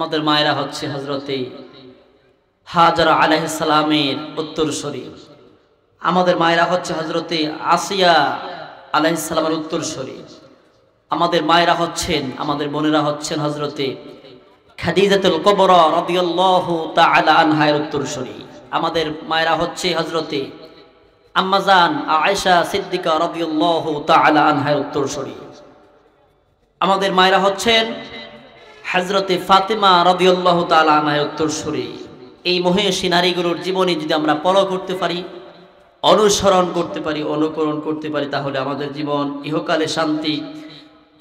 আমাদের মায়েরা হচ্ছে হযরতে হাজরা আলাইহিস সালামের উত্তরসূরি। আমাদের মায়েরা হচ্ছে হযরতে আসিয়া আলাইহিস সালামের উত্তরসূরি। আমাদের মায়েরা হচ্ছেন, আমাদের বোনেরা হচ্ছেন হযরতে খাদিজাতুল কুবরা রাদিয়াল্লাহু তাআলা আনহার উত্তরসূরি। আমাদের মায়েরা হচ্ছে হযরতে আম্মাজান আয়েশা সিদ্দিকা রাদিয়াল্লাহু তাআলা আনহার উত্তরসূরি। আমাদের মায়েরা হচ্ছেন হযরতে ফাতেমা রাদিয়াল্লাহু তাআলা আনহার উত্তরসূরি। এই মহিষী নারীগুলোর জীবনী যদি আমরা ফলো করতে পারি, অনুসরণ করতে পারি, অনুকরণ করতে পারি, তাহলে আমাদের জীবন ইহকালে শান্তি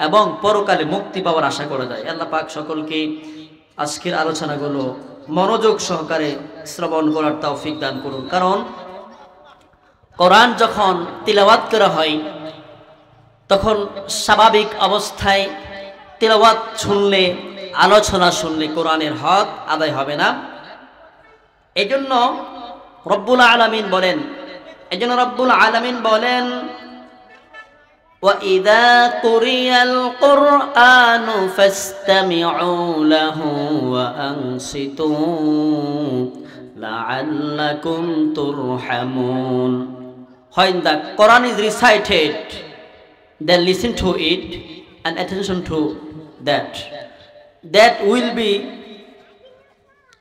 এবং পরকালে মুক্তি পাওয়ার আশা করা যায়। আল্লাহ পাক সকলকে আজকের আলোচনাগুলো মনোযোগ সহকারে শ্রবণ করার তৌফিক দান করুন। কারণ কোরআন যখন তিলাওয়াত করা হয় তখন স্বাভাবিক অবস্থায় তিলাওয়াত শুনলে, আলোচনা শুনলে কোরআনের হক আদায় হবে না। এজন্য রব্বুল আলামিন বলেন وَإِذَا قُرِئَ الْقُرْآنُ فَاسْتَمِعُوا لَهُ وَأَنصِتُوا لَعَلَّكُمْ تُرْحَمُونَ. When the Quran is recited, then listen to it and attention to that. That will be,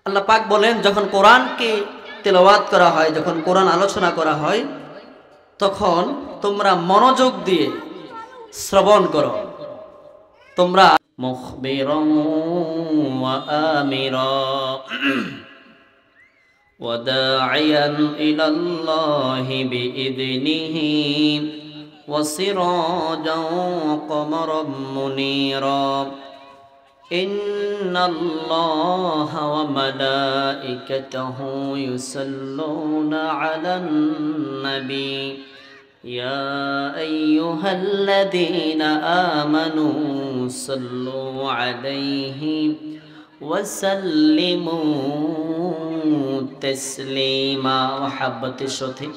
আল্লাহ পাক বলেন, যখন কোরআনকে তেলাওয়াত করা হয়, যখন কোরআন আলোচনা করা হয়, তখন তোমরা মনোযোগ দিয়ে শ্রবণ করো। তোমরা মুখবিরান ওয়া আমিরা ওয়া দাঈয়ান ইলাল্লাহি বিইذনিহি ওয়া সিরাজান ওয়া কমারাম মুনীরা ইন্নাল্লাহা ওয়া মালাইকাতাহু ইউসাল্লুনা আলান নবী يا أيها الذين آمنوا صلوا عليه وسلموا تسليما. محبت الشوثي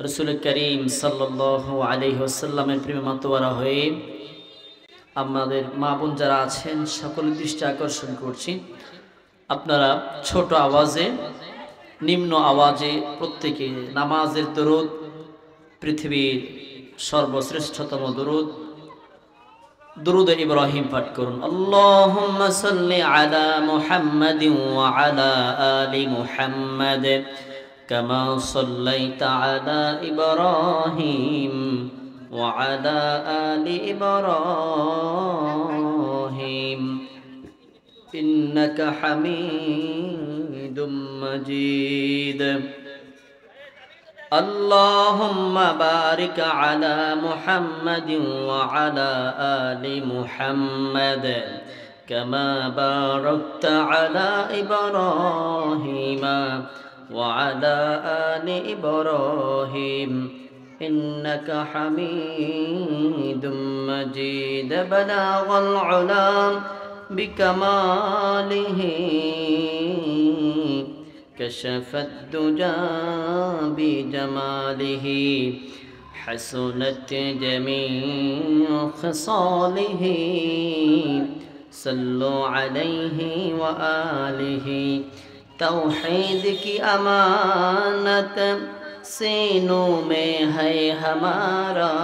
رسول الكريم صلى الله عليه وسلم প্রেমে মাতোয়ারা হয়ে আমাদের মা বোন যারা আছেন সকলের দৃষ্টি আকর্ষণ করছি, আপনারা ছোট আওয়াজে, নিম্ন আওয়াজে প্রত্যেকে নামাজের দরুদ, পৃথিবীর সর্বশ্রেষ্ঠতম দুরুদ ইব্রাহিম পাঠ করুন। আল্লাহুম্মা সাল্লি আলা মুহাম্মাদিন ওয়া আলা আলি মুহাম্মাদ কামা সাল্লাইতা আলা ইব্রাহিম ওয়া আলা আলি ইব্রাহিম ইন্নাকা হামিদুম মাজিদ। اللهم بارك على محمد وعلى آل محمد كما باركت على إبراهيم وعلى آل إبراهيم إنك حميد مجيد. بلغ العلا بكماله كشف الدجى بجماله حسنت جميع خصاله صلوا عليه وآله. توحید کی امانت سینوں میں ہے ہمارا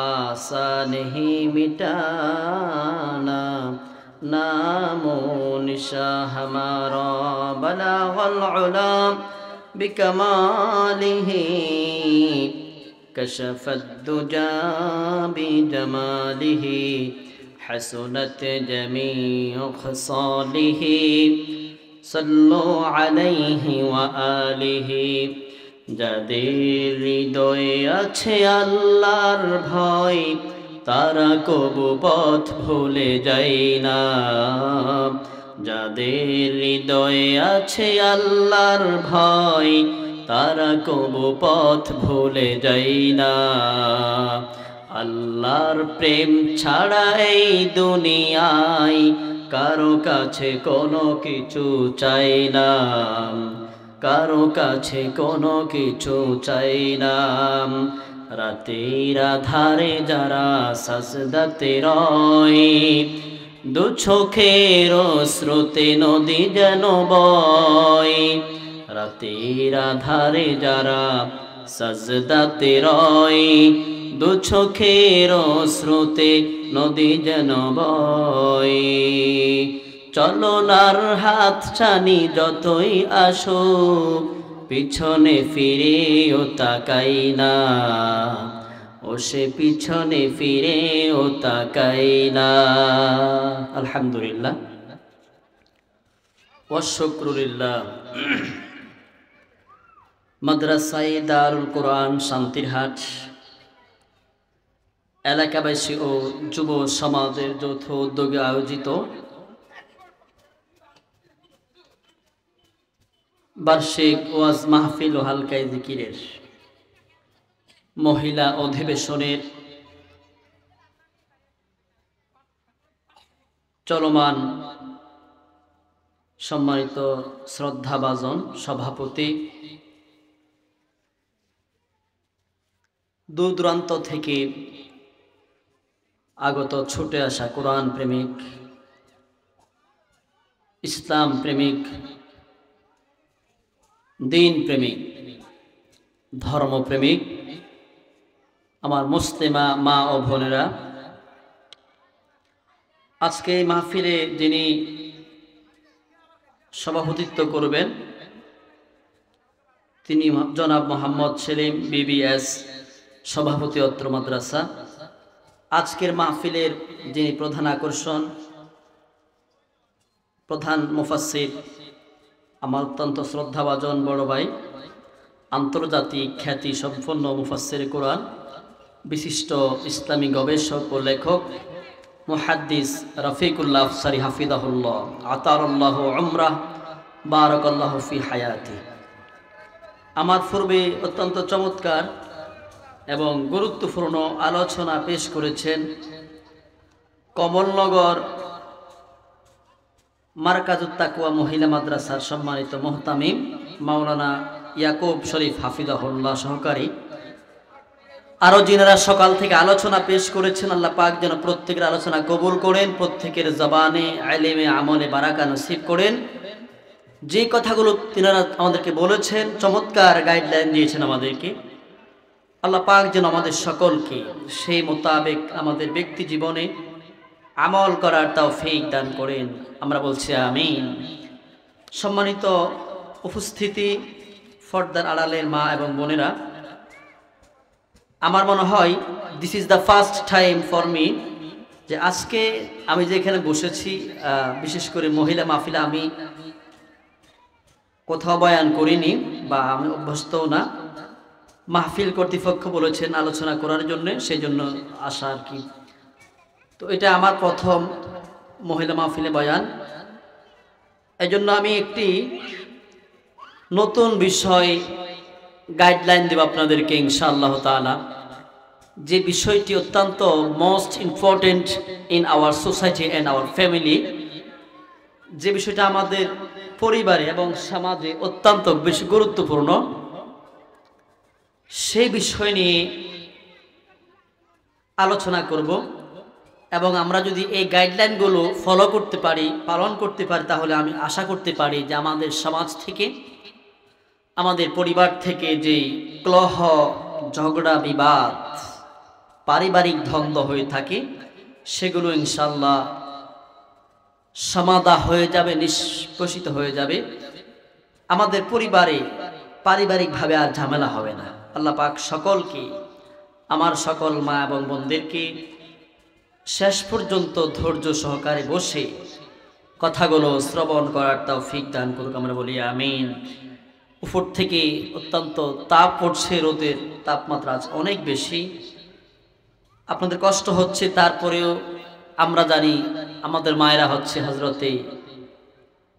آسان ہی مٹانا نام و نشا ہمارا. بلغ العلا بکمالہ کشف الدجى بجمالہ حسنت جميع خصاله صلوا عليه وآله. যাদের হৃদয়ে আছে আল্লাহর ভয় তারা কবু পথ ভুলে যায় না। যাদের হৃদয়ে আছে আল্লাহর ভয় তারা কবু পথ ভুলে যায় না। আল্লাহর প্রেম ছাড়া এই দুনিয়ায় কারো কাছে কোনো কিছু চাই না, কারো কাছে কোনো কিছু চাই না। রাতের আধারে যারা সাজদাতে রয় দু চোখের স্রোতে নদী যেন বয়, রাতের আধারে যারা সাজদাতে রয়, দু চোখের স্রোতে নদী যেন বয়। চলনার হাত ছানি যতই আসুক, পিছনে ফিরেও তাকাই না, ও সে পিছনে ফিরেও তাকাই না। আলহামদুলিল্লাহ ওয়া শুকরুলিল্লাহ। মাদ্রাসায়ে দারুল কোরআন শান্তিরহাট এলাকাবাসী ও যুব সমাজের যৌথ উদ্যোগে আয়োজিত বার্ষিক ওয়াজ মাহফিল ও হালকায়ে জিকিরের মহিলা অধিবেশনের চলমান সম্মানিত শ্রদ্ধাভাজন সভাপতি, দূর দূরান্ত থেকে আগত ছুটে আসা কোরআন প্রেমিক, ইসলাম প্রেমিক, দিন প্রেমিক, ধর্মপ্রেমিক আমার মুসলিমা মা ও বোনেরা, আজকে এই মাহফিলে যিনি সভাপতিত্ব করবেন তিনি জনাব মোহাম্মদ সেলিম বিবিএস, সভাপতি অত্র মাদ্রাসা। আজকের মাহফিলের যিনি প্রধান আকর্ষণ, প্রধান মুফাসসির, আমার অত্যন্ত শ্রদ্ধাভাজন বড় ভাই, আন্তর্জাতিক খ্যাতি সম্পন্ন মুফাসসির কোরআন, বিশিষ্ট ইসলামী গবেষক ও লেখক মুহাদ্দিস রফিকুল্লাহ আফসারী হাফিজাহুল্লাহ আতারাল্লাহু উমরাহ বারাকাল্লাহু ফি হায়াতি। আমার পূর্বে অত্যন্ত চমৎকার এবং গুরুত্বপূর্ণ আলোচনা পেশ করেছেন কমলনগর মারকাজুত তাকওয়া মহিলা মাদ্রাসার সম্মানিত মুহতামিম মাওলানা ইয়াকুব শরীফ হাফিজাহুল্লাহ সহকারী। আরো যিনারা সকাল থেকে আলোচনা পেশ করেছেন, আল্লাহ পাক যেন প্রত্যেকের আলোচনা কবুল করেন, প্রত্যেকের জবানে ইলমে আমলে বারাকা নসিব করেন। যে কথাগুলো তিনারা আমাদেরকে বলেছেন, চমৎকার গাইডলাইন দিয়েছেন আমাদেরকে, আল্লাহ পাক যেন আমাদের সকলকে সেই মোতাবেক আমাদের ব্যক্তি জীবনে আমল করার তৌফিক দান করেন। আমরা বলছি আমিন। সম্মানিত উপস্থিতি, পর্দার আড়ালের মা এবং বোনেরা, আমার মনে হয় this is the first time for me যে আজকে আমি যেখানে বসেছি, বিশেষ করে মহিলা মাহফিলে আমি কোথাও বয়ান করিনি বা আমি অভ্যস্তও না। মাহফিল কর্তৃপক্ষ বলেছেন আলোচনা করার জন্য, সেই জন্য আসা আর কি। তো এটা আমার প্রথম মহিলা মাহফিলে বয়ান। এই জন্য আমি একটি নতুন বিষয় গাইডলাইন দেব আপনাদেরকে ইনশাআল্লাহ তাআলা, যে বিষয়টি অত্যন্ত most important in our society and our family, যে বিষয়টা আমাদের পরিবারে এবং সমাজে অত্যন্ত বেশি গুরুত্বপূর্ণ, সেই বিষয় নিয়ে আলোচনা করব। এবং আমরা যদি এই গাইডলাইনগুলো ফলো করতে পারি, পালন করতে পারি, তাহলে আমি আশা করতে পারি যে আমাদের সমাজ থেকে, আমাদের পরিবার থেকে যে কলহ, ঝগড়া, বিবাদ, পারিবারিক দ্বন্দ্ব হয়ে থাকে, সেগুলো ইনশাআল্লাহ সমাধা হয়ে যাবে, নিষ্পেষিত হয়ে যাবে। আমাদের পরিবারে পারিবারিকভাবে আর ঝামেলা হবে না। আল্লাহ পাক সকলকে, আমার সকল মা এবং বোনদেরকে শেষ পর্যন্ত ধৈর্য সহকারে বসে কথাগুলো শ্রবণ করার তৌফিক দান করুক। আমরা বলি আমিন। উপর থেকে অত্যন্ত তাপ পড়ছে, রোদের তাপমাত্রা আজ অনেক বেশি, আপনাদের কষ্ট হচ্ছে, তারপরেও আমরা জানি আমাদের মায়েরা হচ্ছে হজরতে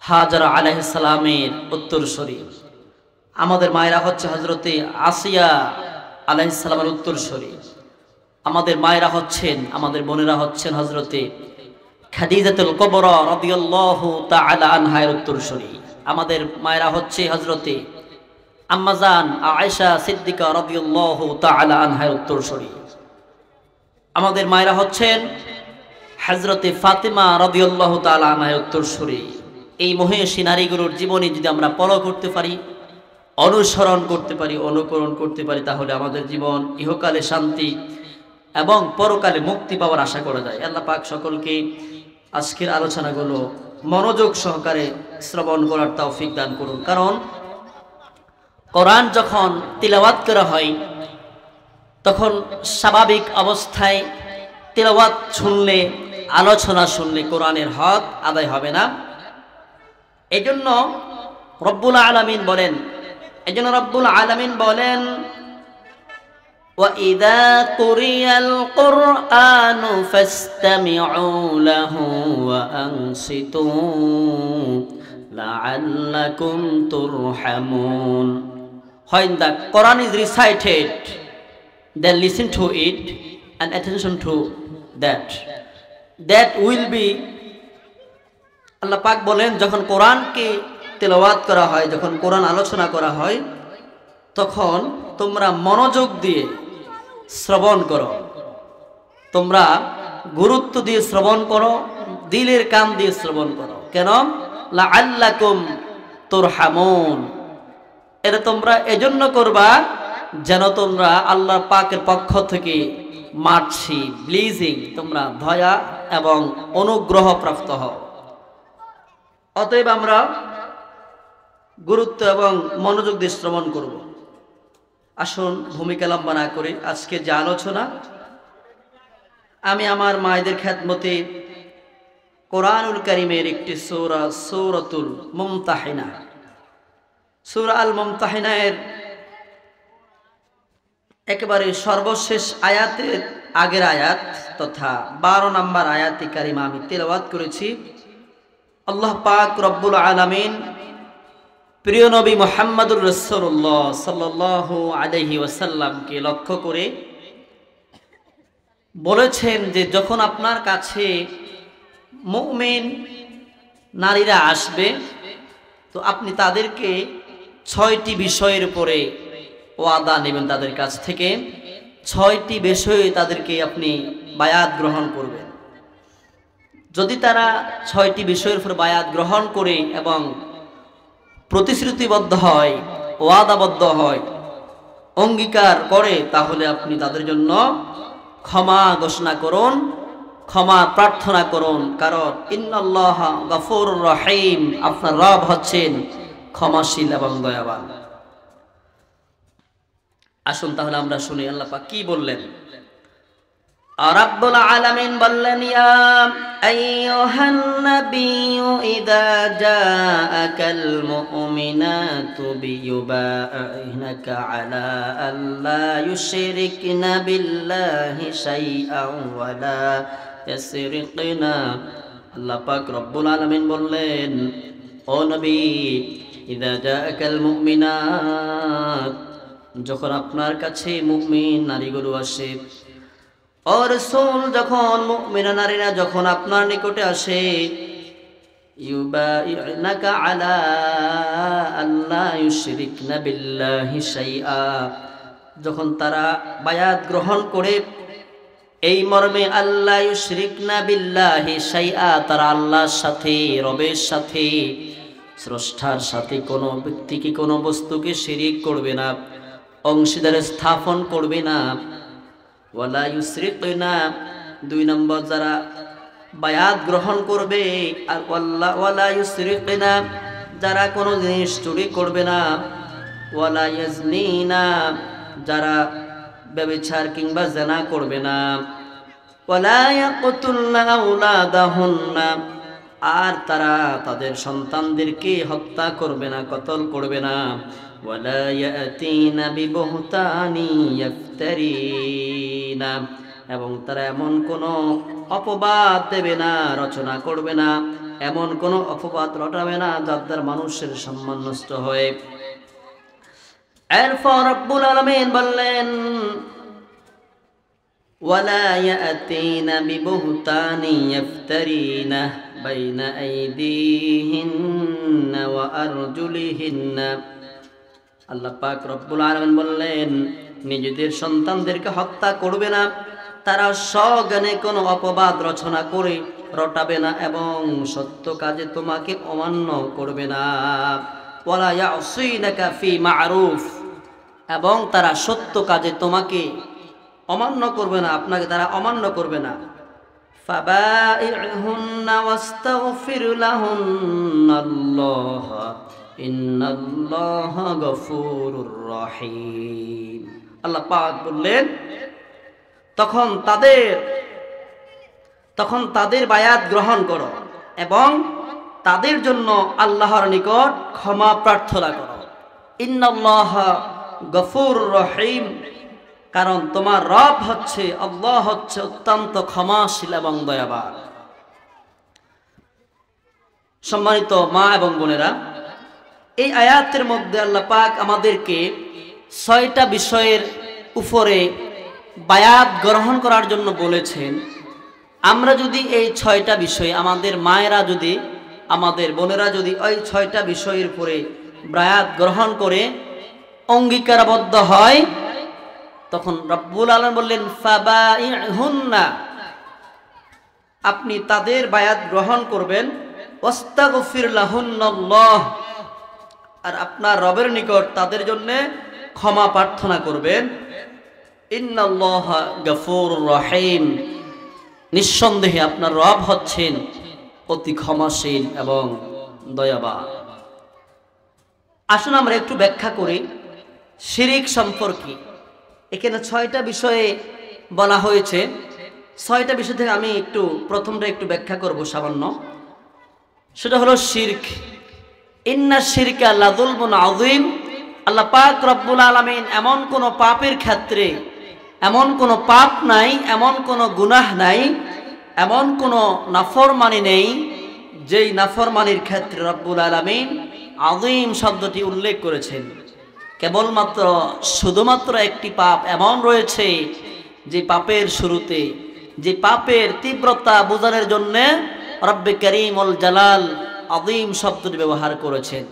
হাজরা আলাইহিস সালামের উত্তরসূরি, আমাদের মায়েরা হচ্ছে হজরতে আসিয়া আলাইহিস সালামের উত্তরসূরি, আমাদের মায়েরা হচ্ছেন, আমাদের বোনেরা হচ্ছেন হজরতে খাদিজাতুল কুবরা রাদিয়াল্লাহু তাআলা আনহার উত্তরসূরি, আমাদের মায়েরা হচ্ছে হজরতে আম্মাজান আয়েশা সিদ্দিকা রাদিয়াল্লাহু তাআলা আনহার উত্তরসূরি, আমাদের মায়েরা হচ্ছেন হযরতে ফাতেমা রাদিয়াল্লাহু তাআলা আনহার উত্তরসূরি এই মহেশী নারীগুলোর জীবনী যদি আমরা ফলো করতে পারি, অনুসরণ করতে পারি, অনুকরণ করতে পারি, তাহলে আমাদের জীবন ইহকালে শান্তি এবং পরকালে মুক্তি পাওয়ার আশা করা যায়। আল্লাহ পাক সকলকে আজকের আলোচনাগুলো মনোযোগ সহকারে শ্রবণ করার তৌফিক দান করুন। কারণ কোরআন যখন তিলাওয়াত করা হয় তখন স্বাভাবিক অবস্থায় তিলাওয়াত শুনলে, আলোচনা শুনলে কোরআনের হক আদায় হবে না। এজন্য রব্বুল আলামিন বলেন وَإِذَا قُرِئَ الْقُرْآنُ فَاسْتَمِعُوا لَهُ وَأَنصِتُوا لَعَلَّكُمْ تُرْحَمُونَ. When the Quran is recited, then listen to it and attention to that. That will be, আল্লাহ পাক বলেন, যখন কোরআনকে তেলাওয়াত করা হয়, যখন কোরআন আলোচনা করা হয়, তখন তোমরা মনোযোগ দিয়ে শ্রবণ করো, তোমরা গুরুত্ব দিয়ে শ্রবণ করো, দিলের কান দিয়ে শ্রবণ করো। কেন? লাআল্লাকুম তুরহামুন। এটা তোমরা এজন্য করবা যেন তোমরা আল্লাহ পাকের পক্ষ থেকে মার্সি, ব্লিজিং, তোমরা দয়া এবং অনুগ্রহ প্রাপ্ত হও। অতএব আমরা গুরুত্ব এবং মনোযোগ দিয়ে শ্রবণ করব। আসুন ভূমিকা লম্বা না করে আজকে যে আলোচনা, আমি আমার মায়েদের খেদমতে কোরআনুল কারীমের একটি সূরা, সূরাতুল মুমতাহিনা, সূরা আল মুমতাহিনা এর একেবারে সর্বশেষ আয়াতের আগের আয়াত তথা 12 নম্বর আয়াতে কারিমা আমি তেলাওয়াত করেছি। আল্লাহ পাক রব্বুল আলামিন প্রিয় নবী মুহাম্মদুর রাসূলুল্লাহ সাল্লাল্লাহু আলাইহি ওয়াসাল্লামকে লক্ষ্য করে বলেছেন যে যখন আপনার কাছে মুমিন নারীরা আসবে তো আপনি তাদেরকে 6টি বিষয়ের উপরে ওয়াদা নেবেন, তাদের কাছ থেকে 6টি বিষয়ে তাদেরকে আপনি বায়াত গ্রহণ করবেন। যদি তারা 6টি বিষয়ের উপর বায়াত গ্রহণ করে এবং প্রতিশ্রুতিবদ্ধ হয়, ওয়াদাবদ্ধ হয়, অঙ্গীকার করে, তাহলে আপনি তাদের জন্য ক্ষমা ঘোষণা করুন, ক্ষমা প্রার্থনা করুন। কারণ ইন্নাল্লাহা গফুরুর রহিম, আপনার রব হচ্ছেন ক্ষমাশীল এবং দয়াবান। আসুন তাহলে আমরা শুনি আল্লাহ পাক কি বললেন। রাব্বুল আলামিন বললেন, ইয়া আইয়ুহান নাবিয়্যু ইযা জাআকাল মুমিনাতু বিয়ুবাইনাকা আলা আল্লা ইউশরিকনা বিল্লাহি শাইআন ওয়া লা ইয়াসরিকনা। আল্লাহ পাক রব্বুল আলামিন বললেন, ও নবী, ইযা জাআকাল মুমিনাত, যখন আপনার কাছে মুমিন নারীগুলো আসে, ও রাসূল, যখন মুমিনা নারীরা যখন আপনার নিকটে আসে, ইউবাইনাকা আলা আল্লা ইউশরিকনা বিল্লাহি শাইআ, যখন তারা বায়াত গ্রহণ করে এই মর্মে, আল্লা ইউশরিকনা বিল্লাহি শাইআ, তারা আল্লাহর সাথে, রবের সাথে, স্রষ্টার সাথে কোনো ব্যক্তিকে, কোনো বস্তুকে শিরিক করবে না, অংশীদার স্থাপন করবে না। ওয়ালা ইউশরিকনা, 2 নম্বর যারা বায়াত গ্রহণ করবে, আর ওয়ালা ইউশরিকনা, যারা কোনো জিনিস চুরি করবে না। ওয়ালা ইয়াজনিনা, যারা ব্যভিচার কিংবা জিনা করবে না। ওয়ালা ইয়াকতুলনা আওলাদাহুন্না, আর তারা তাদের সন্তানদেরকে হত্যা করবে না, কতল করবে না। ওয়ালা ইয়াতিনা বিবুহতানি ইফতারিনা, এবং তারা এমন কোনো অপবাদ দেবে না, রচনা করবে না, এমন কোনো অপবাদ রটাবে না যার দ্বারা মানুষের সম্মান নষ্ট হয়। এরপর রব্বুল আলামিন বললেন, ওয়ালা ইয়াতিনা বিবুহতানি ইফতারিনা বাইনা আইদিহিন্না ওয়া আরজুলিহিন্না। আল্লাহ পাক রব্বুল আলামিন বললেন, নিজেদের সন্তানদেরকে হত্যা করবে না, তারা সজ্ঞানে কোনো অপবাদ রচনা করে রটাবে না এবং সত্য কাজে তোমাকে অমান্য করবে না। ওয়ালা ইয়াসিনাকা ফি মা'রুফ, এবং তারা সত্য কাজে তোমাকে অমান্য করবে না, আপনাকে তারা অমান্য করবে না। ফাবাই'হুন্না ওয়াস্তাগফির লাহুন্নাল্লাহ ইন্নাল্লাহা গফুরুর রহিম। আল্লাহ পাক বললেন, তখন তাদের বায়াত গ্রহণ করো এবং তাদের জন্য আল্লাহর নিকট ক্ষমা প্রার্থনা করো। ইন্নাল্লাহা গফুরুর রহিম, কারণ তোমার রব হচ্ছে, আল্লাহ হচ্ছে অত্যন্ত ক্ষমাশীল এবং দয়াবান। সম্মানিত মা এবং বোনেরা, এই আয়াতের মধ্যে আল্লাহ পাক আমাদেরকে 6টা বিষয়ের উপরে বায়াত গ্রহণ করার জন্য বলেছেন। আমরা যদি এই 6টা বিষয়, আমাদের মায়েরা যদি, আমাদের বোনেরা যদি ওই 6টা বিষয়ের উপরে বায়াত গ্রহণ করে অঙ্গীকারবদ্ধ হয়, তখন রব্বুল আলামিন বললেন ফাবাই'হুন্না, আপনি তাদের বায়াত গ্রহণ করবেন। ওয়াস্তাগফির লাহুন্নাল্লাহ, আর আপনার রবের নিকট তাদের জন্য ক্ষমা প্রার্থনা করবেন। ইন্নাল্লাহা গফুরুর রহিম, নিঃসন্দেহে আপনার রব হচ্ছেন অতি ক্ষমাশীল এবং দয়াবান। আসুন আমরা একটু ব্যাখ্যা করি শিরিক সম্পর্কে। এখানে 6টা বিষয়ে বলা হয়েছে। 6টা বিষয় থেকে আমি একটু প্রথমটা একটু ব্যাখ্যা করব সামান্য। সেটা হলো শিরক। ইন্না শিরকা লাযুলমুন আযীম। আল্লাহ পাক রব্বুল আলামিন এমন কোন পাপের ক্ষেত্রে, এমন কোন পাপ নাই, এমন কোন গুনাহ নাই, এমন কোন নাফরমানি নেই যেই নাফরমানির ক্ষেত্রে রব্বুল আলামিন আযীম শব্দটি উল্লেখ করেছেন। কেবলমাত্র শুধুমাত্র একটি পাপ এমন রয়েছে যে পাপের শুরুতে, যে পাপের তীব্রতা বোঝানোর জন্য রব্বে কারীমুল জালাল আযীম শব্দটি ব্যবহার করেছেন।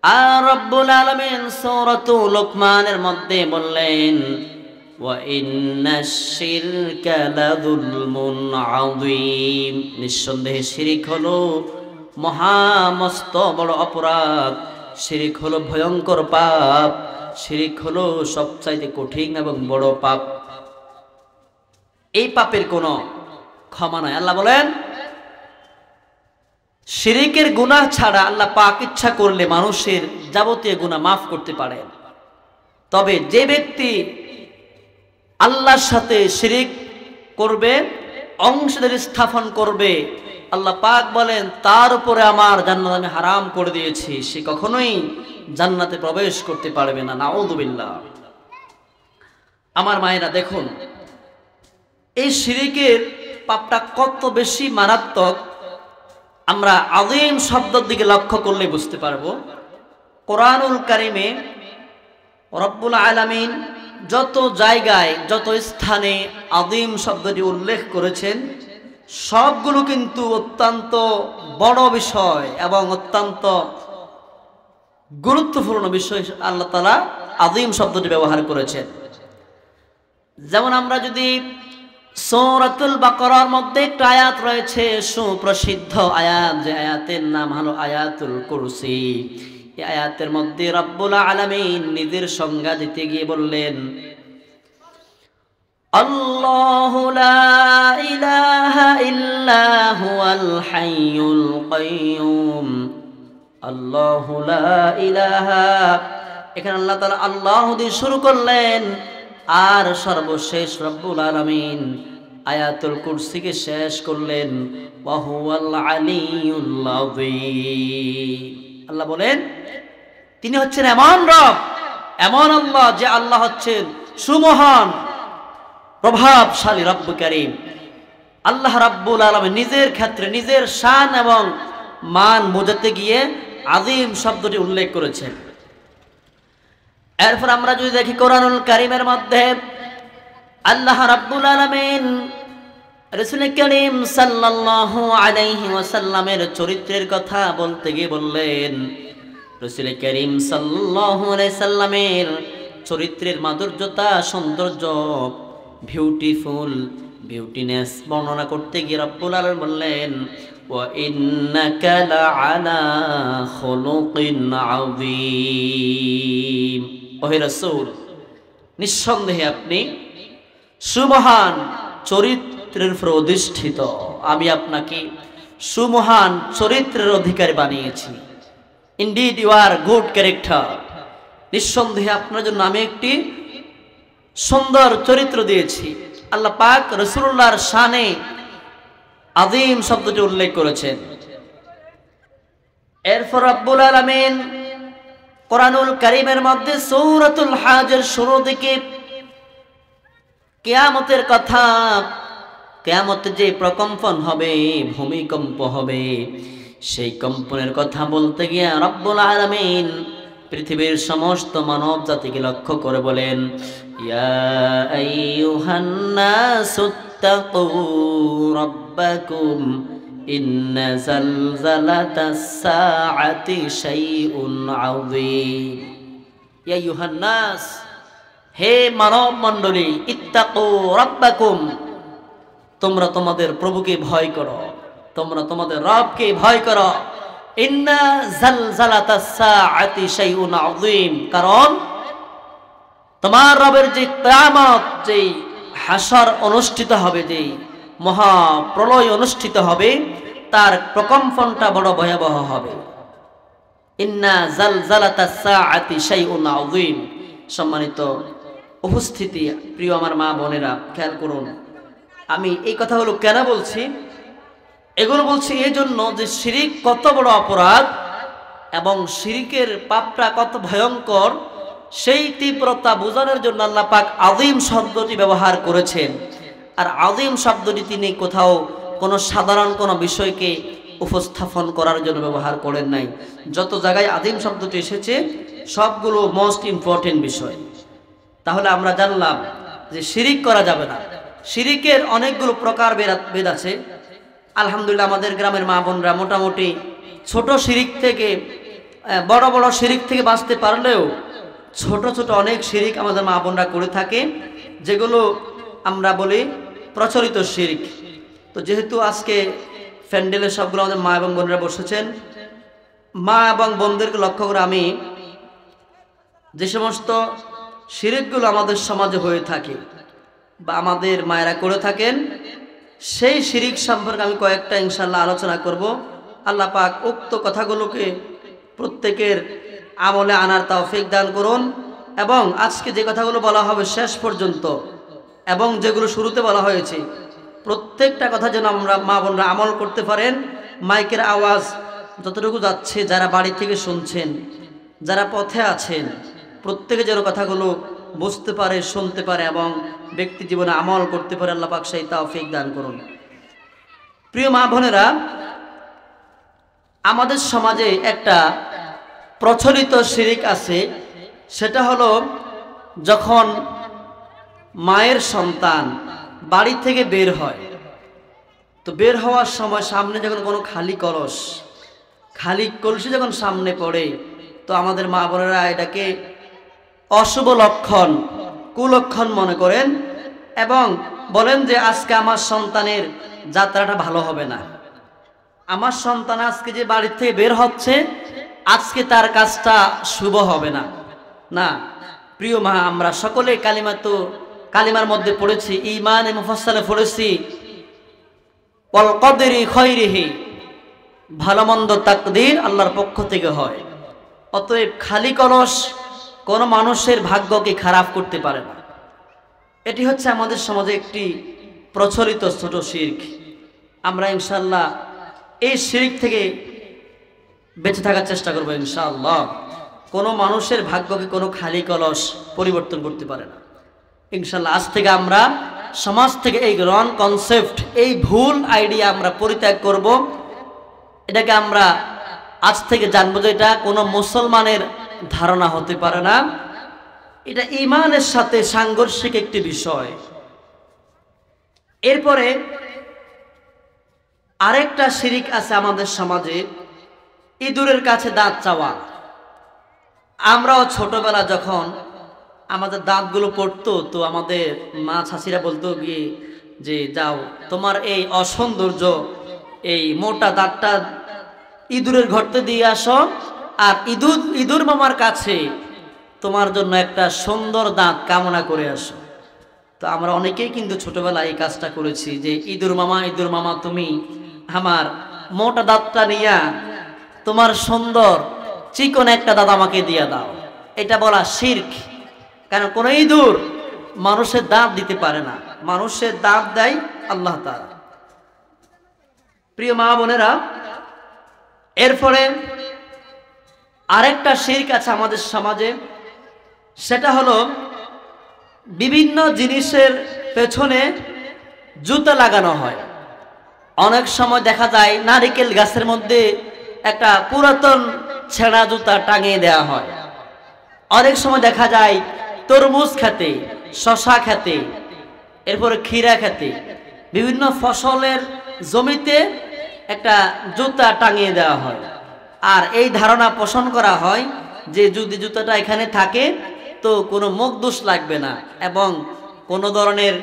আর রব্বুল আলামিন সূরাতুল লুকমানের মধ্যে বললেন, ওয়া ইন্নাশ শিরকা লাযুলমুন আযীম, নিঃসন্দেহে শিরক হলো মহামস্ত বড় অপরাধ, শিরক হলো ভয়ঙ্কর পাপ, শিরক হলো সবচাইতে কঠিন এবং বড় পাপ। এই পাপের কোনো ক্ষমা নাই। আল্লাহ বলেন, শিরিকের গুনাহ ছাড়া আল্লাহ পাক ইচ্ছা করলে মানুষের যাবতীয় গুনাহ মাফ করতে পারেন। তবে যে ব্যক্তি আল্লাহর সাথে শিরিক করবে, অংশীদারি স্থাপন করবে, আল্লাহ পাক বলেন তার উপরে আমার জান্নাত আমি হারাম করে দিয়েছি, সে কখনোই জান্নাতে প্রবেশ করতে পারবে না। নাউযুবিল্লাহ। আমার মায়েরা দেখুন, এই শিরিকের পাপটা কত বেশি মারাত্মক আমরা আযীম শব্দের দিকে লক্ষ্য করলে বুঝতে পারবো। কোরআনুল কারীমে রব্বুল আলামিন যত জায়গায়, যত স্থানে আযীম শব্দটি উল্লেখ করেছেন, সবগুলো কিন্তু অত্যন্ত বড় বিষয় এবং অত্যন্ত গুরুত্বপূর্ণ বিষয় আল্লাহ তাআলা আযীম শব্দটি ব্যবহার করেছেন। যেমন আমরা যদি সূরাতুল বাকারার মধ্যে একটা আয়াত রয়েছে, সুপ্রসিদ্ধ আয়াত, যে আয়াতের নাম হলো আয়াতুল কুরসি। এই আয়াতের মধ্যে রব্বুল আলামিন নিজের সংজ্ঞা দিতে গিয়ে বললেন, আল্লাহু লা ইলাহা ইল্লা হুয়াল হাইয়ুল কাইয়ুম। আল্লাহু লা ইলাহা, এখানে আল্লাহ তাআলা আল্লাহ দিয়ে শুরু করলেন, আর সর্বশেষ রব্বুল আলামিন আয়াতুল কুরসিকে শেষ করলেন ওয়া হুয়াল আলিয়্যুল আযীম। আল্লাহ বলেন তিনি হচ্ছেন এমন রব, এমন আল্লাহ, যে আল্লাহ হচ্ছেন সুমহান প্রভাবশালী রব্বুল কারীম। আল্লাহ রাব্বুল আলামিন নিজের ক্ষেত্রে নিজের শান এবং মান বোঝাতে গিয়ে আযীম শব্দটি উল্লেখ করেছেন। এরপর আমরা যদি দেখি কোরআনুল কারীমের মধ্যে আল্লাহ রাব্বুল আলামিন রাসূল করিম সাল্লাল্লাহু আলাইহি ওয়াসাল্লামের চরিত্রের কথা বলতে গিয়ে বললেন, রাসূল করিম সাল্লাল্লাহু আলাইহি সাল্লামের চরিত্রের মাধুর্যতা, সৌন্দর্য বিউটিফুল, বিউটিনেস বর্ণনা করতে গিয়ে রব্বুল আলামিন বললেন ওয়া ইন্নাকা লাআলা খুলুকিন আযীম। ওহে রাসূল, নিঃসন্দেহে আপনি সুমহান চরিত্রের উপর অধিষ্ঠিত। আমি আপনাকে সুমহান চরিত্রের অধিকারী বানিয়েছি। Indeed you are good character. নিঃসন্দেহে আপনার জন্য আমি একটি সুন্দর চরিত্র দিয়েছি। আল্লাহ পাক রাসূলুল্লাহর শানে আযীম শব্দটি উল্লেখ করেছেন। এরপর রব্বুল আলামিন কোরআনুল কারীমের মধ্যে সূরাতুল হাজের শুরুর দিকে কিয়ামতের কথা, কিয়ামতে যে প্রকম্পন হবে, ভূমিকম্প হবে, সেই কম্পনের কথা বলতে গিয়ে রব্বুল আলামিন পৃথিবীর সমস্ত মানব জাতিকে লক্ষ্য করে বলেন ইয়া আইয়ুহান নাসুত্তাকু রাব্বাকুম ইন্না জালজালাতাস সাআতি শাইউন আযীম। ইয়া আইয়ুহান নাস, হে মানব মণ্ডলী, ইত্তাকু রাব্বাকুম, তোমরা তোমাদের প্রভুকে ভয় করো, তোমরা তোমাদের রবকে ভয় করো। ইন্না জালজালাতাস সাআতি শাইউন আযীম, কারণ তোমার রবের যে কিয়ামত, যে হাসর অনুষ্ঠিত হবে, যে মহা প্রলয় অনুষ্ঠিত হবে, তার প্রকম্পনটা বড় ভয়াবহ হবে। ইন্না জালজালাতাস সাআতি শাইউন আযীম। সম্মানিত উপস্থিতি, প্রিয় আমার মা বোনেরা, খেয়াল করুন, আমি এই কথাগুলো কেন বলছি? এগুলো বলছি এই জন্য যে শিরিক কত বড় অপরাধ এবং শিরিকের পাপটা কত ভয়ঙ্কর, সেই তীব্রতা বোঝানোর জন্য আল্লাহ পাক আযীম শব্দটি ব্যবহার করেছেন। আর আযীম শব্দটি তিনি কোথাও কোনো সাধারণ কোনো বিষয়কে উপস্থাপন করার জন্য ব্যবহার করেন নাই। যত জায়গায় আযীম শব্দটি এসেছে সবগুলো মোস্ট ইম্পর্টেন্ট বিষয়। তাহলে আমরা জানলাম যে শিরিক করা যাবে না। শিরিকের অনেকগুলো প্রকার ভেদ আছে। আলহামদুলিল্লাহ আমাদের গ্রামের মা বোনরা মোটামুটি ছোট শিরিক থেকে বড় বড় শিরিক থেকে বাঁচতে পারলেও ছোট ছোট অনেক শিরিক আমাদের মা বোনরা করে থাকে, যেগুলো আমরা বলি প্রচলিত শিরিক। তো যেহেতু আজকে প্যান্ডেলে সবগুলো আমাদের মা এবং বোনরা বসেছেন, মা এবং বোনদেরকে লক্ষ্য করে আমি যে সমস্ত শিরিকগুলো আমাদের সমাজে হয়ে থাকে বা আমাদের মায়েরা করে থাকেন, সেই শিরিক সম্পর্কে আমি কয়েকটা ইনশাআল্লাহ আলোচনা করব। আল্লাহ পাক উক্ত কথাগুলোকে প্রত্যেকের আমলে আনার তৌফিক দান করুন এবং আজকে যে কথাগুলো বলা হবে শেষ পর্যন্ত এবং যেগুলো শুরুতে বলা হয়েছে প্রত্যেকটা কথা যেন আমরা মা বোনরা আমল করতে পারেন। মাইকের আওয়াজ যতটুকু যাচ্ছে, যারা বাড়ি থেকে শুনছেন, যারা পথে আছেন, প্রত্যেকে যেন কথাগুলো বুঝতে পারে, শুনতে পারে এবং ব্যক্তি জীবনে আমল করতে পারে। আল্লাহ পাক সেই তৌফিক দান করুন। প্রিয় মা বোনেরা, আমাদের সমাজে একটা প্রচলিত শিরিক আছে, সেটা হলো যখন মায়ের সন্তান বাড়ি থেকে বের হয়, তো বের হওয়ার সময় সামনে যখন কোনো খালি কলসি যখন সামনে পড়ে, তো আমাদের মা বোনেরা এটাকে অশুভ লক্ষণ, কুলক্ষণ মনে করেন এবং বলেন যে আজকে আমার সন্তানের যাত্রাটা ভালো হবে না, আমার সন্তান আজকে যে বাড়ি থেকে বের হচ্ছে আজকে তার কাজটা শুভ হবে না। না প্রিয় মা, আমরা সকলে কালিমার মধ্যে পড়েছি, ঈমানে মুফাসসালে পড়েছি ওয়াল কদরি খায়রিহি, ভালো মন্দ তাকদীর আল্লাহর পক্ষ থেকে হয়। অতএব খালি কলস কোন মানুষের ভাগ্যকে খারাপ করতে পারে না। এটি হচ্ছে আমাদের সমাজে একটি প্রচলিত ছোট শিরক। আমরা ইনশাআল্লাহ এই শিরক থেকে বেঁচে থাকার চেষ্টা করবো ইনশাআল্লাহ। কোনো মানুষের ভাগ্যকে কোনো খালি কলস পরিবর্তন করতে পারে না ইনশাআল্লাহ। আজ থেকে আমরা সমাজ থেকে এই রং কনসেপ্ট, এই ভুল আইডিয়া আমরা পরিত্যাগ করব। এটাকে আমরা আজ থেকে জানবো যে এটা কোনো মুসলমানের ধারণা হতে পারে না, এটা ঈমানের সাথে সাংঘর্ষিক একটি বিষয়। এরপরে আরেকটা শিরিক আছে আমাদের সমাজে, ইঁদুরের কাছে দাঁত চাওয়া। আমরাও ছোটবেলা যখন আমাদের দাঁতগুলো পড়তো, তো আমাদের মা চাচিরা বলতো গিয়ে যে যাও তোমার এই অসৌন্দর্য এই মোটা দাঁতটা ইঁদুরের ঘরতে দিয়ে আসো, আর ইঁদুর মামার কাছে তোমার জন্য একটা সুন্দর দাঁত কামনা করে আসো। তো আমরা অনেকেই কিন্তু ছোটবেলায় এই কাজটা করেছি যে ইঁদুর মামা তুমি আমার মোটা দাঁতটা নিয়া তোমার সুন্দর চিকন একটা দাঁত আমাকে দিয়ে দাও। এটা বলা শিরক। কারণ কোন ইঁদুর মানুষের দাঁত দিতে পারে না, মানুষের দাঁত দেয় আল্লাহ তাআলা। প্রিয় মা বোনেরা, এরপরে আরেকটা শিরক আছে আমাদের সমাজে, সেটা হলো বিভিন্ন জিনিসের পেছনে জুতা লাগানো হয়। অনেক সময় দেখা যায় নারিকেল গাছের মধ্যে একটা পুরাতন ছেঁড়া জুতা টাঙিয়ে দেওয়া হয়। অনেক সময় দেখা যায় তরমুজ খেতে, শশা খেতে, এরপরে ক্ষীরা খেতে, বিভিন্ন ফসলের জমিতে একটা জুতা টাঙিয়ে দেওয়া হয়। আর এই ধারণা পোষণ করা হয় যে যদি জুতাটা এখানে থাকে তো কোনো মুখ দোষ লাগবে না এবং কোনো ধরনের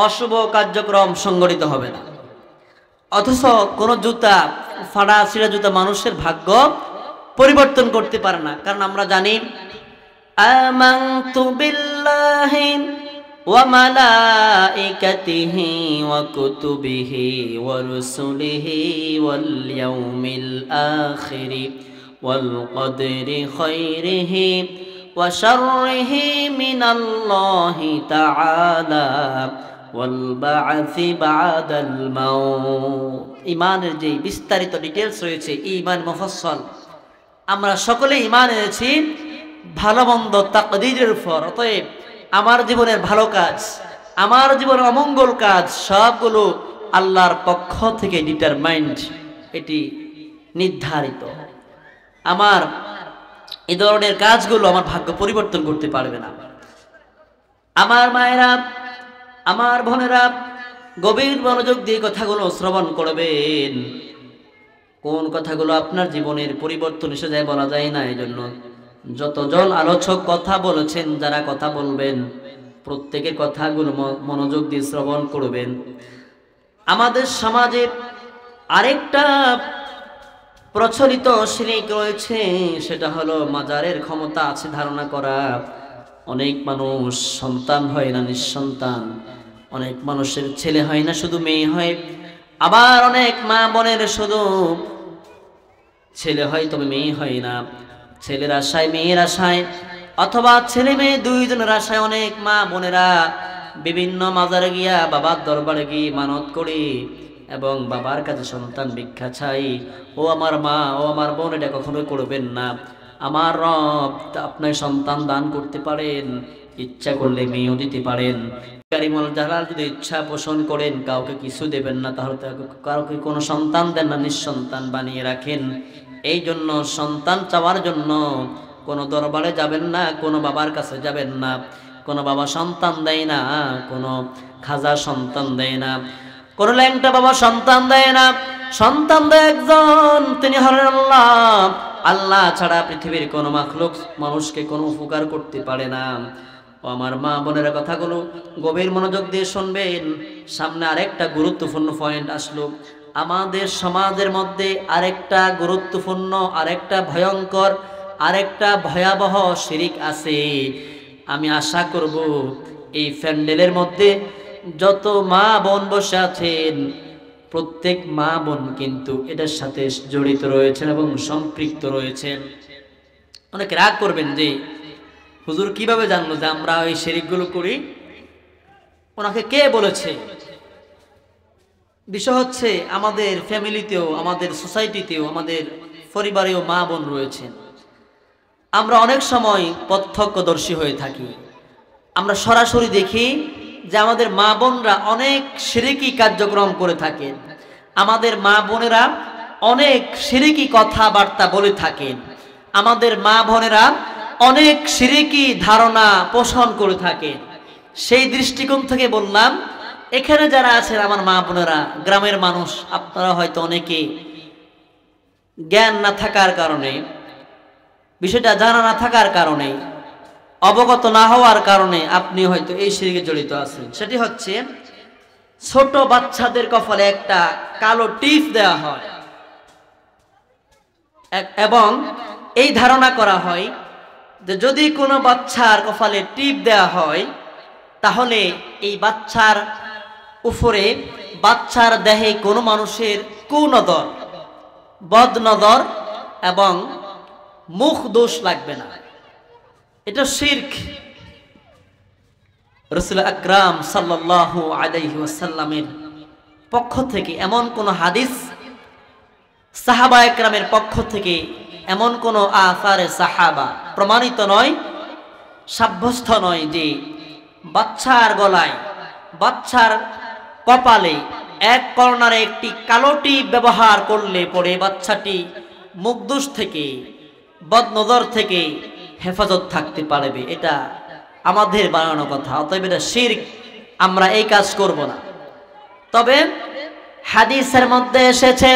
অশুভ কার্যক্রম সংঘটিত হবে না। অথচ কোনো জুতা, ফাড়া ছিঁড়া জুতা মানুষের ভাগ্য পরিবর্তন করতে পারে না। কারণ আমরা জানি আমানতু বিল্লাহি ওয়া মালাইকাতিহি ওয়া কুতুবিহি ওয়া রুসুলিহি ওয়াল ইয়াউমিল আখির ওয়াল কদরি খায়রিহি ওয়া শাররিহি মিনাল্লাহি তাআলা ওয়াল বা'সি বা'দাল মাউত। ঈমানের যে বিস্তারিত ডিটেইলস রয়েছে, ঈমান মুফাসসাল, আমরা সকলে ঈমান এনেছি ভালো মন্দ তাকদীরের উপর। অতএব আমার জীবনের ভালো কাজ, আমার জীবনের অমঙ্গল কাজ সবগুলো আল্লাহর পক্ষ থেকে ডিটারমাইন্ড, এটি নির্ধারিত। আমার এই ধরনের কাজগুলো আমার ভাগ্য পরিবর্তন করতে পারবে না। আমার মায়েরা, আমার বোনেরা, গভীর মনোযোগ দিয়ে কথাগুলো শ্রবণ করবেন। কোন কথাগুলো আপনার জীবনের পরিবর্তন এসে যায় বলা যায় না। এই জন্য যতজন আলোচক কথা বলেছেন, যারা কথা বলবেন, প্রত্যেকের কথাগুলো মনোযোগ দিয়ে শ্রবণ করবেন। আমাদের সমাজে আরেকটা প্রচলিত শিরক রয়েছে, সেটা হলো মাজারের ক্ষমতা আছে ধারণা করা। অনেক মানুষ সন্তান হয় না, নিঃসন্তান। অনেক মানুষের ছেলে হয় না, শুধু মেয়ে হয়। আবার অনেক মা বোনের শুধু ছেলে হয় তবে মেয়ে হয় না। ছেলের আশায়, মেয়ের আশায়, অথবা ছেলে মেয়ে দুইজনের আশায় অনেক মা বোনেরা বিভিন্ন মাজারে গিয়া, বাবার দরবারে গিয়ে মানত করি এবং বাবার কাছে সন্তান ভিক্ষা চাই। ও আমার মা, ও আমার বোন, এটা কখনোই করবেন না। আমার রব আপনার সন্তান দান করতে পারেন, ইচ্ছা করলে মেয়েও দিতে পারেন। কারিমুল জালাল যদি ইচ্ছা পোষণ করেন কাউকে কিছু দেবেন না, তাহলে কাউকে কোনো সন্তান দেন না, নিঃসন্তান বানিয়ে রাখেন। এই জন্য সন্তান চাওয়ার জন্য কোনো দরবারে যাবেন না, কোনো বাবার কাছে যাবেন না। কোনো বাবা সন্তান দেয় না, কোনো খাজা সন্তান দেয় না, কোনো ল্যাংটা বাবা সন্তান দেয় না। সন্তান দেয় একজন, তিনি হলেন আল্লাহ। আল্লাহ ছাড়া পৃথিবীর কোনো মাখলুক মানুষকে কোনো উপকার করতে পারে না। ও আমার মা বোনের কথাগুলো গভীর মনোযোগ দিয়ে শুনবেন। সামনে আরেকটা গুরুত্বপূর্ণ পয়েন্ট আসলো। আমাদের সমাজের মধ্যে আরেকটা গুরুত্বপূর্ণ, আরেকটা ভয়ঙ্কর, আরেকটা ভয়াবহ শিরক আছে। আমি আশা করব এই প্যান্ডেলের মধ্যে যত মা বোন বসে আছেন, প্রত্যেক মা বোন কিন্তু এটার সাথে জড়িত রয়েছেন এবং সম্পৃক্ত রয়েছেন। অনেকে রাগ করবেন যে হুজুর কিভাবে জানলো যে আমরা ওই শিরকগুলো করি, ওনাকে কে বলেছে? বিষয় হচ্ছে আমাদের ফ্যামিলিতেও, আমাদের সোসাইটিতেও, আমাদের পরিবারেও মা বোন রয়েছেন। আমরা অনেক সময় প্রত্যক্ষদর্শী হয়ে থাকি। আমরা সরাসরি দেখি যে আমাদের মা বোনরা অনেক শিরকি কার্যক্রম করে থাকেন। আমাদের মা বোনেরা অনেক শিরকি কথাবার্তা বলে থাকেন। আমাদের মা বোনেরা অনেক শিরকি ধারণা পোষণ করে থাকেন। সেই দৃষ্টিকোণ থেকে বললাম, এখানে যারা আছেন আমার মা বোনেরা, গ্রামের মানুষ, আপনারা হয়তো অনেকে জ্ঞান না থাকার কারণে, বিষয়টা জানা না থাকার কারণে অবগত না হওয়ার কারণে আপনি হয়তো এই শিরকে জড়িত আছেন। সেটি হচ্ছে ছোট বাচ্চাদের কপালে একটা কালো টিপ দেওয়া হয় এবং এই ধারণা করা হয় যে যদি কোনো বাচ্চার কপালে টিপ দেওয়া হয় তাহলে এই বাচ্চার উপরে, বাচ্চার দেহে কোনো মানুষের কুনজর, বদনজর এবং মুখ দোষ লাগবে না। এটা শিরক। রাসূল আকরাম সাল্লাল্লাহু আলাইহি ওয়াসাল্লামের পক্ষ থেকে এমন কোন হাদিস, সাহাবা একরামের পক্ষ থেকে এমন কোন আসারে সাহাবা প্রমাণিত নয়, সাব্যস্ত নয় যে বাচ্চার গলায়, বাচ্চার কপালে এক কর্নারে একটি কালো টিপ ব্যবহার করলে পরে বাচ্চাটি মুখদোষ থেকে, বদনজর থেকে হেফাজত থাকতে পারবে। এটা আমাদের বানানো কথা, অতএব এটা শিরক। আমরা এই কাজ করব না। তবে হাদিসের মধ্যে এসেছে,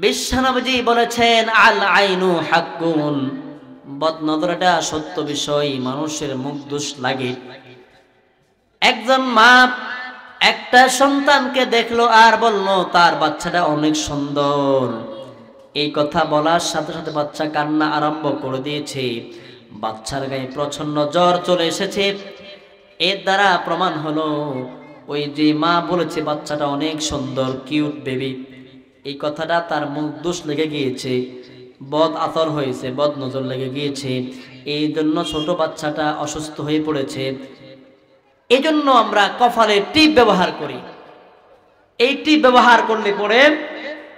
বিশ্বনবী বলেছেন আল আইনু হাক্কুন, বদনজরটা সত্য বিষয়, মানুষের মুখদোষ লাগে। একজন মা একটা সন্তানকে দেখলো আর বলল তার বাচ্চাটা অনেক সুন্দর। এই কথা বলার সাথে সাথে বাচ্চা কান্না আরম্ভ করে দিয়েছে, বাচ্চার গায়ে প্রচন্ড জ্বর চলে এসেছে। এর দ্বারা প্রমাণ হলো ওই যে মা বলেছে বাচ্চাটা অনেক সুন্দর, কিউট বেবি, এই কথাটা তার মুখ দোষ লেগে গিয়েছে, বদ আতর হয়েছে, বদ নজর লেগে গিয়েছে। এই জন্য ছোট বাচ্চাটা অসুস্থ হয়ে পড়েছে। এই জন্য আমরা কপালে টিপ ব্যবহার করি। এই টিপ ব্যবহার করলে পরে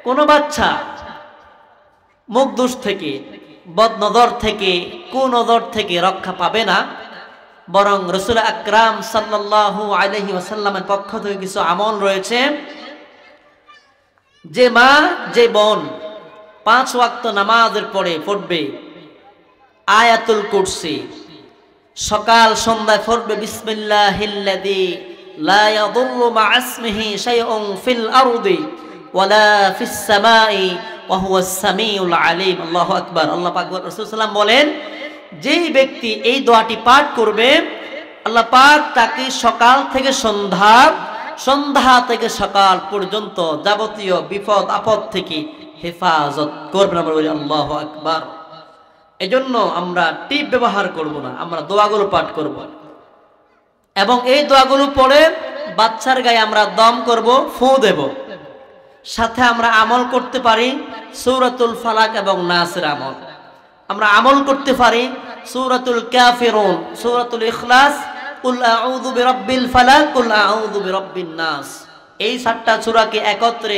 কোনো বাচ্চা মুখ দোষ থেকে, বদনজর থেকে, কুনজর থেকে রক্ষা পাবে না। বরং রাসূল আকরাম সাল্লাল্লাহু আলাইহি ওয়াসাল্লামের পক্ষ থেকে কিছু আমল রয়েছে। যে মা, যে বোন 5 ওয়াক্ত নামাজের পরে পড়বে আয়াতুল কুরসি, সকাল সন্ধ্যায় পড়বে বিসমিল্লাহিল্লাযী লা ইয়াদুররু মা ইসমিহি শাইউন ফিল আরদি ওয়ালা ফিস সামাই ওয়া হুয়াস সামিউল আলিম। আল্লাহু আকবার। আল্লাহ পাক রাসূল সাল্লাল্লাহু বলেন, যেই ব্যক্তি এই দোয়াটি পাঠ করবে আল্লাহ পাক তাকে সকাল থেকে সন্ধ্যা, সন্ধ্যা থেকে সকাল পর্যন্ত যাবতীয় বিপদ আপদ থেকে হেফাজত করবেন। আমরা বলি আল্লাহু আকবার। এজন্য আমরা টিপ ব্যবহার করব না, আমরা দোয়াগুলো পাঠ করব এবং এই দোয়াগুলো পড়ে বাচ্চার গায়ে আমরা দম করব, ফু দেব। সাথে আমরা আমল করতে পারি সূরাতুল ফালাক এবং নাসের আমল। আমরা আমল করতে পারি সূরাতুল কাফিরুন, সূরাতুল ইখলাস, কুল আউযু বিরাব্বিল ফালাক, কুল আউযু বিরাব্বিন নাস। এই 7টা সূরাকে একত্রে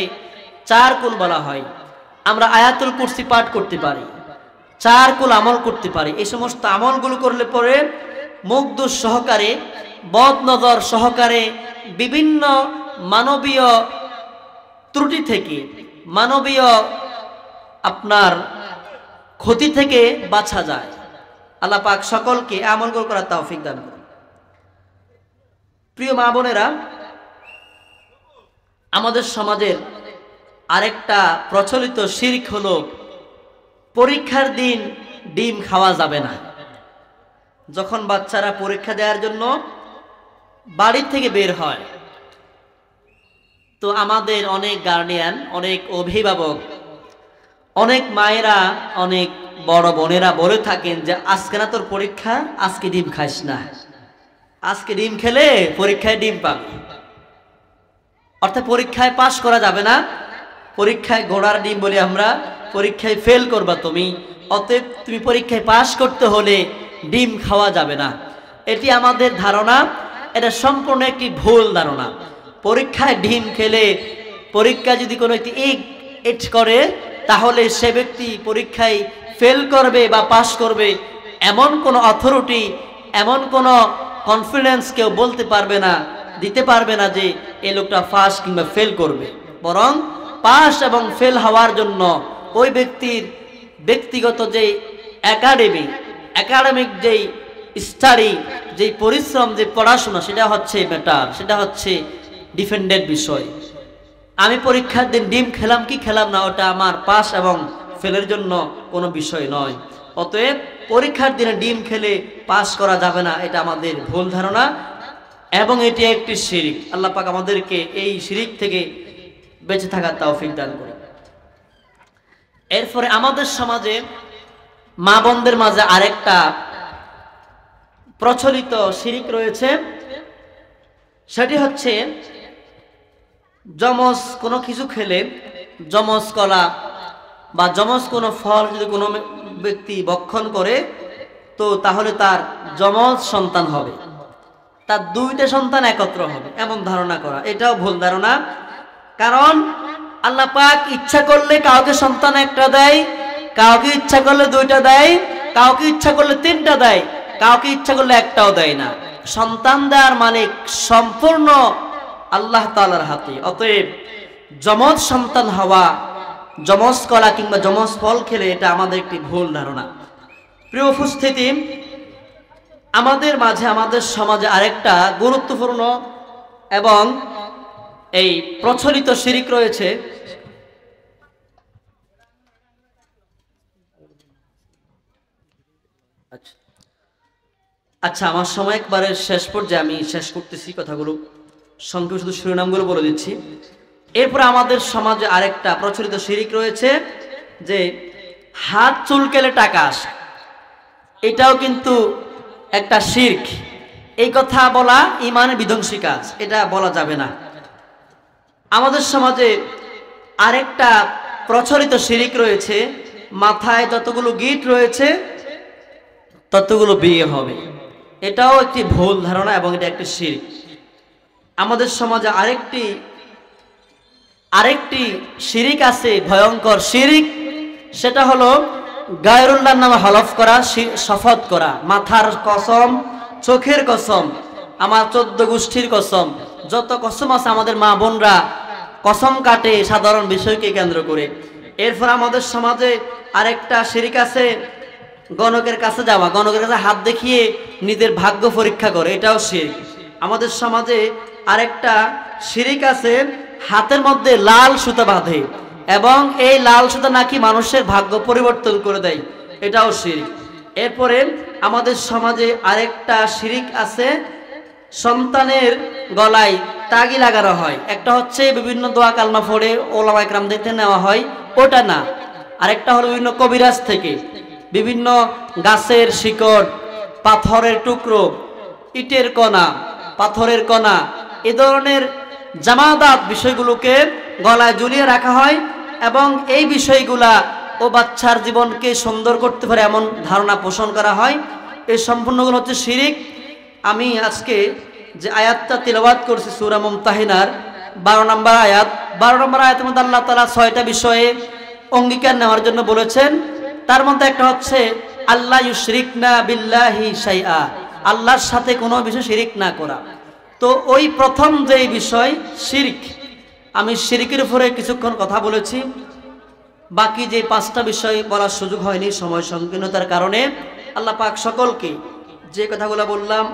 4 কুল বলা হয়। আমরা আয়াতুল কুরসি পাঠ করতে পারি, 4 কুল আমল করতে পারি। এই সমস্ত আমলগুলো করলে পরে মুখদোষ সহকারে, বদনজর সহকারে, বিভিন্ন মানবীয় ত্রুটি থেকে, মানবীয় আপনার ক্ষতি থেকে বাঁচা যায়। আল্লাহ পাক সকলকে আমলগুলো করার তৌফিক দান করুন। প্রিয় মা বোনেরা, আমাদের সমাজের আরেকটা প্রচলিত শিরক হলো পরীক্ষার দিন ডিম খাওয়া যাবে না। যখন বাচ্চারা পরীক্ষা দেওয়ার জন্য বাড়ি থেকে বের হয়, তো আমাদের অনেক গার্ডিয়ান, অনেক অভিভাবক, অনেক মায়েরা, অনেক বড় বোনেরা বলে থাকেন যে আজকে না তোর পরীক্ষা, আজকে ডিম খাইস না, আজকে ডিম খেলে পরীক্ষায় ডিম পাবে। অর্থাৎ পরীক্ষায় পাশ করা যাবে না, পরীক্ষায় ঘোড়ার ডিম বলি আমরা, পরীক্ষায় ফেল করবা তুমি, অতএব তুমি পরীক্ষায় পাশ করতে হলে ডিম খাওয়া যাবে না। এটি আমাদের ধারণা, এটা সম্পূর্ণ একটি ভুল ধারণা। পরীক্ষায় ডিম খেলে, পরীক্ষা যদি কোনো একটি এড করে, তাহলে সে ব্যক্তি পরীক্ষায় ফেল করবে বা পাশ করবে এমন কোনো অথরিটি, এমন কোনো কনফিডেন্স কেউ বলতে পারবে না, দিতে পারবে না যে এই লোকটা পাস কিংবা ফেল করবে। বরং পাস এবং ফেল হওয়ার জন্য ওই ব্যক্তির ব্যক্তিগত যে একাডেমিক যেই স্টাডি, যেই পরিশ্রম, যে পড়াশোনা, সেটা হচ্ছে ম্যাটার, সেটা হচ্ছে ডিফেন্ডেড বিষয়। আমি পরীক্ষার দিন ডিম খেলাম কি খেলাম না, ওটা আমার পাস এবং ফেলের জন্য কোনো বিষয় নয়। অতএব পরীক্ষার দিনে ডিম খেলে পাস করা যাবে না, এটা আমাদের ভুল ধারণা এবং এটি একটি শিরক। আল্লাহ পাক আমাদেরকে এই শিরক থেকে বেঁচে থাকার তৌফিক দান করুন। এরপরে আমাদের সমাজে মা বোনদের মাঝে আরেকটা প্রচলিত শিরক রয়েছে, সেটি হচ্ছে যমজ কোনো কিছু খেলে, যমজ কলা বা যমজ কোনো ফল যদি কোনো ব্যক্তি ভক্ষণ করে তো তাহলে তার যমজ সন্তান হবে, তার দুইটা সন্তান একত্র হবে, এমন ধারণা করা। এটাও ভুল ধারণা। কারণ আল্লাহ পাক ইচ্ছা করলে কাউকে সন্তান একটা দেয়, কাউকে ইচ্ছা করলে দুইটা দেয়, কাউকে ইচ্ছা করলে তিনটা দেয়, কাউকে ইচ্ছা করলে একটাও দেয় না। সন্তান দেওয়ার মালিক সম্পূর্ণ আল্লাহ তাআলার হাতে। অতএব যমজ সন্তান হওয়া, যমজ কলা কিংবা যমজ ফল খেলে এটা আমাদের একটি ভুল ধারণা। প্রিয় উপস্থিতি, আমাদের মাঝে, আমাদের সমাজে আরেকটা গুরুত্বপূর্ণ এবং এই প্রচলিত শিরক রয়েছে। আচ্ছা, আমার সময় একবারে শেষ পর্যায়ে, আমি শেষ করতেছি কথাগুলো, সংক্ষেপে শুধু শিরোনামগুলো বলে দিচ্ছি। এরপরে আমাদের সমাজে আরেকটা প্রচলিত শিরক রয়েছে যে হাত চুলকেলে টাকা আসে, এটাও কিন্তু একটা শিরক। এই কথা বলা ঈমানের বিধ্বংসী কাজ, এটা বলা যাবে না। আমাদের সমাজে আরেকটা প্রচলিত শিরক রয়েছে, মাথায় যতগুলো গিট রয়েছে ততগুলো বিয়ে হবে, এটাও একটি ভুল ধারণা এবং এটা একটি শিরক। আমাদের সমাজে আরেকটি শিরক আছে, ভয়ঙ্কর শিরক, সেটা হলো গায়রুল্লাহর নামে হলফ করা, শপথ করা, মাথার কসম, চোখের কসম, আমার 14 গোষ্ঠীর কসম, যত কসম আছে আমাদের মা বোনরা কসম কাটে সাধারণ বিষয়কে কেন্দ্র করে। এরপর আমাদের সমাজে আরেকটা শিরক আছে, গণকের কাছে যাওয়া, গণকের কাছে হাত দেখিয়ে নিজের ভাগ্য পরীক্ষা করে, এটাও শিরক। আমাদের সমাজে আরেকটা শিরক আছে, হাতের মধ্যে লাল সুতা বাঁধে এবং এই লাল সুতা নাকি মানুষের ভাগ্য পরিবর্তন করে দেয়, এটাও শিরক। এরপরে আমাদের সমাজে আরেকটা শিরক আছে, সন্তানের গলায় তাগি লাগানো হয়। একটা হচ্ছে বিভিন্ন দোয়া কালমা পড়ে ওলামা ইকরাম দেখতে নেওয়া হয়, ওটা না। আরেকটা হলো বিভিন্ন কবিরাজ থেকে বিভিন্ন গাছের শিকড়, পাথরের টুকরো, ইটের কণা, পাথরের কণা, এ ধরনের জামাদাত বিষয়গুলোকে গলায় ঝুলিয়ে রাখা হয় এবং এই বিষয়গুলা ও বাচ্চার জীবনকে সুন্দর করতে পারে এমন ধারণা পোষণ করা হয়। এই সম্পূর্ণগুলো হচ্ছে শিরক। আমি আজকে যে আয়াতটা তিলাওয়াত করছি সূরা মুমতাহিনার 12 নম্বর আয়াত, 12 নম্বর আয়াতের মধ্যে আল্লাহ তাআলা 6টা বিষয়ে অঙ্গীকার নেওয়ার জন্য বলেছেন। তার মধ্যে একটা হচ্ছে আল্লাহ ইউশরিকনা বিল্লাহি শাইআ, আল্লাহর সাথে কোনো বিষয় শিরক না করা। তো ওই প্রথম যে বিষয় শিরক, আমি শিরকের উপরে কিছুক্ষণ কথা বলেছি, বাকি যে 5টা বিষয় বলার সুযোগ হয়নি সময় সংকীর্ণতার কারণে। আল্লাহ পাক সকলকে যে কথাগুলো বললাম